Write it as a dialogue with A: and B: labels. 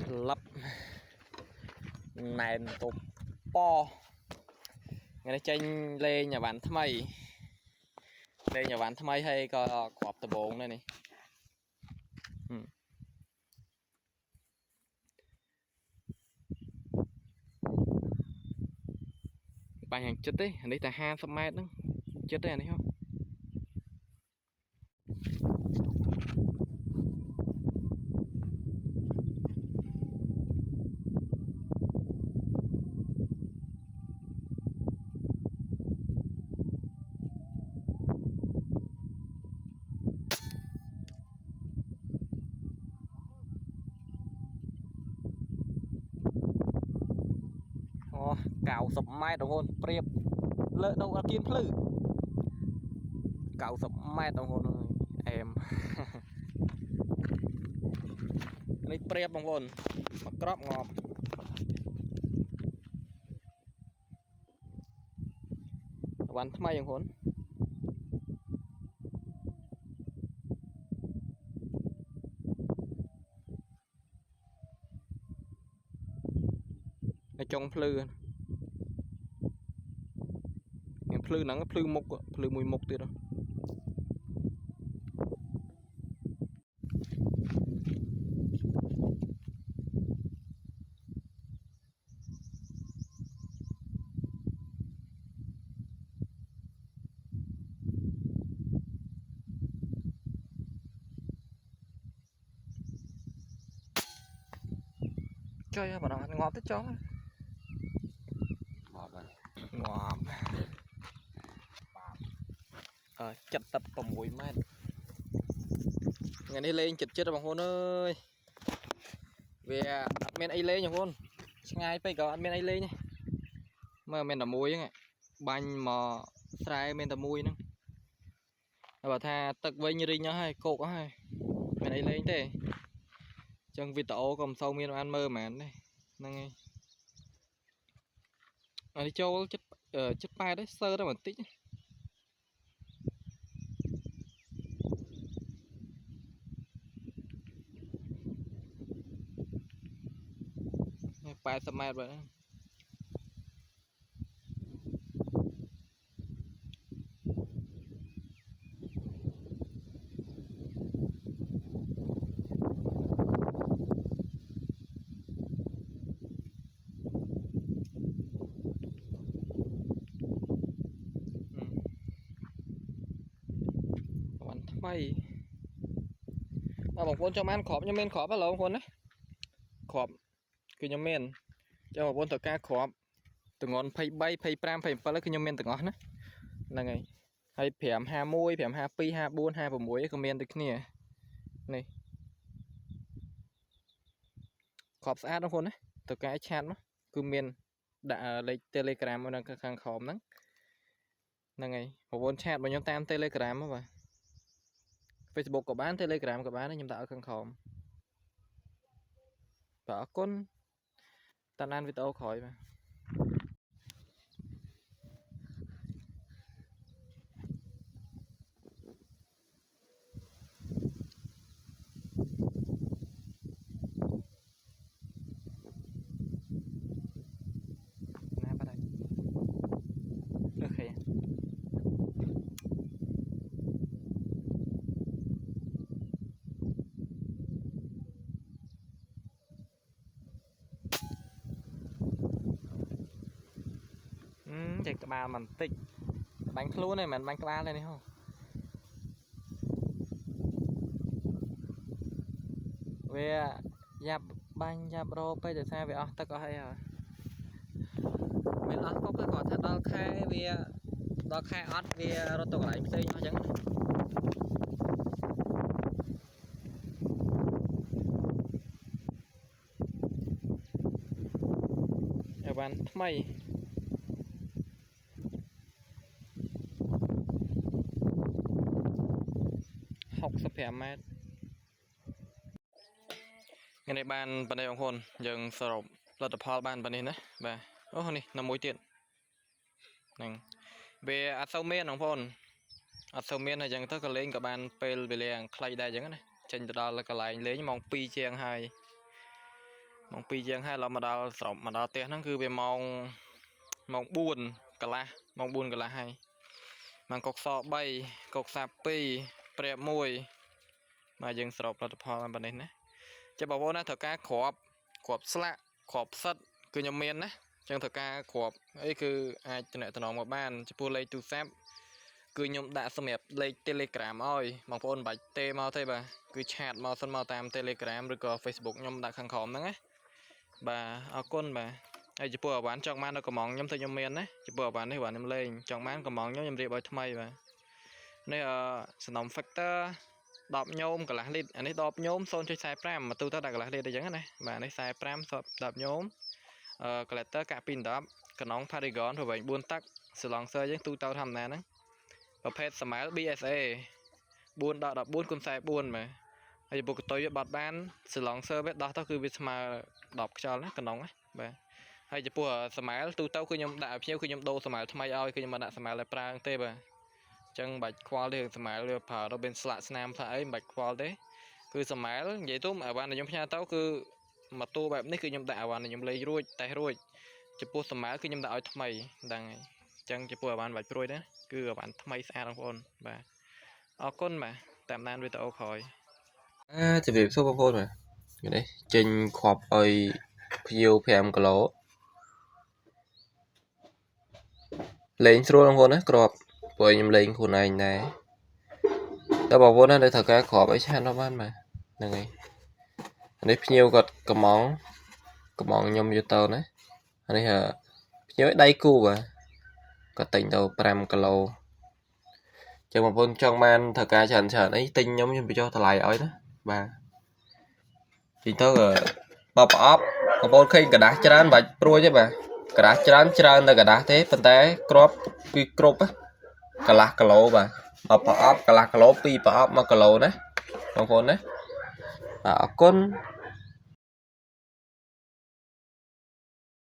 A: lắp nền tụp po ngay trên lên nhà bạn tham mây hay có quạt tập bồn đây này bài hàng chất đấy đây là 2 mét đó chất đây này không cào sập mai đồng hồn priệp lợi đâu là kiên phư cào sập mai đồng hồn em đây priệp đồng hồn mà crop ngọtวันทำไมอย่างคนในจงพลืออย่างพลือหนังพลือมกพลือมวยมกตีđó chơi bảo nó ngọt tới chó ngọt chặt tập bằng mũi mát ngày nay lên chật chết bằng hôn ơi về men ấy lên nhỉ hôn ngay bây giờ men ấy lên nhỉ mà men là muối nhỉ bánh mà xài men là muối nữa bảo tha tật với như đi nhá hay cột hay men ấy lên thế chân vịt tổ còn sâu miên ăn mơ màn đây năng đi châu chất bay đấy sơ đó một tí bay sầm mai rồi bay mà bóng quân cho man khọp nhưng men khọp bao lâu quân đấy khọpคือยังเมนเจ้าบนตะกร้าขอบตะงอนไผ่ใบไผ่ปรามไผ่ปลาแล้วคือยังเมนตะงอนนะนั่นไงให้แผม5 มุ้ยแผม5 ปี5 4 5 6 มุ้ยก็เมนตะเนี่ยนี่ขอบสะอาดทุกคนนะตะกร้าชาร์จมั้งคือเมนด่าเลยเทเลกราฟมันข้างขอบนั้นนั่นไงผมวนแชทมันยังตามเทเลกราฟมั้งวะ Facebook กับบ้านเทเลกราฟกับบ้านนี่ยังด่าข้างขอบbảo con tan ăn với tao khỏi mà nè vào đây được kìa chạy cái bà mình tịch bánh luôn này mình bánh cái ba này không về dạp bánh dạp rô bây giờ sao vậy ta có hay à mình ăn có cái quả thật đo khai ớt về rồi tao lại xây nhau chẳng các bạn mày học sắp hẻm mát ngày này ban đây ông hồn dừng sờ rộp là tập hall ban này nè và ô này là mối tiện này về sâu men ông hồn sâu men này dừng tất cả lên cả ban pel về liền clay đây chẳng này trên đó là cái lại lấy mong pi chèn hai ម៉ោង 2 ជាងហើយเราមកដល់ស្រុកមកដល់ផ្ទះហ្នឹងគឺវាម៉ោង 4 កន្លះម៉ោង 4 កន្លះហើយម៉ោងកុកស 3 កុកសាប់ 2 ព្រាប 1 មកយើងស្រុកផលិតផលប៉ុណ្ណេះណាចាំបងប្អូនណាត្រូវការគ្រាប់ស្លាកគ្រាប់ផ្សិតគឺខ្ញុំមានណាចឹងត្រូវការគ្រាប់អីគឺអាចតំណតំណងមកបានចំពោះលេខទូរស័ព្ទគឺខ្ញុំដាក់សម្រាប់លេខ Telegram ឲ្យបងប្អូនមិនបាច់ទេមកទេបាទគឺឆាតមកសិនមកតាម Telegram ឬក៏ Facebook ខ្ញុំដាក់ខាងក្រោមហ្នឹងណាបាទអរគុណបាទហើយចំពោះអាវ៉ាន់ចង់បាននៅកំងខ្ញុំទៅខ្ញុំមានណាចំពោះអាវ៉ាន់នេះបាទខ្ញុំលេងចង់បានកំងខ្ញុំរៀបឲ្យថ្មីបាទនេះសំណុំ factor 10 ញោមកន្លះលីត្រអានេះ10 ញោម 0.45 មកទូទៅដាក់កន្លះលីត្រអញ្ចឹងណាបាទនេះ45 10 ញោមcollector កាក់ពី10កណ្ដុង Paragon ប្រវែង 4 តឹក Silencer យើងទូទៅធម្មតាហ្នឹងប្រភេទ Smile BSA 4/14 គុណ44បាទហើយពុកកតុយវាបាត់បាន Silencer វាដោះទៅគឺវាស្មើ10ខ្យល់ណាកណ្ដុងណាបាទហើយចំពោះ Smile ទូទៅគឺខ្ញុំដាក់ឲ្យភ្ញៀវគឺខ្ញុំដូរ Smile ថ្មីឲ្យគឺខ្ញុំមិនដាក់ Smile ឲ្យប្រើទេបាទចឹងមិនបាច់ខ្វល់ទេស្មាលវាប្រើទៅមានស្លាកស្នាមថាអីមិនបាច់ខ្វល់ទេគឺស្មាលនិយាយទៅអាវ៉ាន់ដែលខ្ញុំផ្ញើទៅគឺមកតួបែបនេះគឺខ្ញុំដាក់អាវ៉ាន់ដែលខ្ញុំលេងរួចតេស្តរួចចំពោះស្មាលគឺខ្ញុំដាក់ឲ្យថ្មីដឹងហើយចឹងចំពោះអាវ៉ាន់បាច់ព្រួយណាគឺអាវ៉ាន់ថ្មីស្អាតបងប្អូនបាទអរគុណបាទតាមដានវីដេអូក្រោយជម្រាបសួរបងប្អូនបាទនេះចេញខប់ឲ្យភ្ញៀវ5 គីឡូលេងស្រួលបងប្អូនណាក្របព្រោះខ្ញុំលេងខ្លួនឯងដែរតែបងប្អូនណាដែលត្រូវការក្របអីឆានដល់បានបាទហ្នឹងហើយនេះភ្ញៀវគាត់កំងខ្ញុំយកទៅណានេះភ្ញៀវដៃគូបាទគាត់ទិញទៅ5 គីឡូចឹងបងប្អូនចង់បានត្រូវការច្រើនអីទិញខ្ញុំបញ្ចុះតម្លៃឲ្យណាបាទទីទៅបបអប់បងប្អូនឃើញกระดาษច្រើនបាច់ព្រួយទេបាទกระดาษច្រើនតែกระดาษទេប៉ុន្តែគ្រាប់គឺគ្រប់កន្លះគីឡូបាទមកប្រអប់កន្លះគីឡូ2ប្រអប់1 គីឡូណាបងប្អូនណាបាទអរគុណ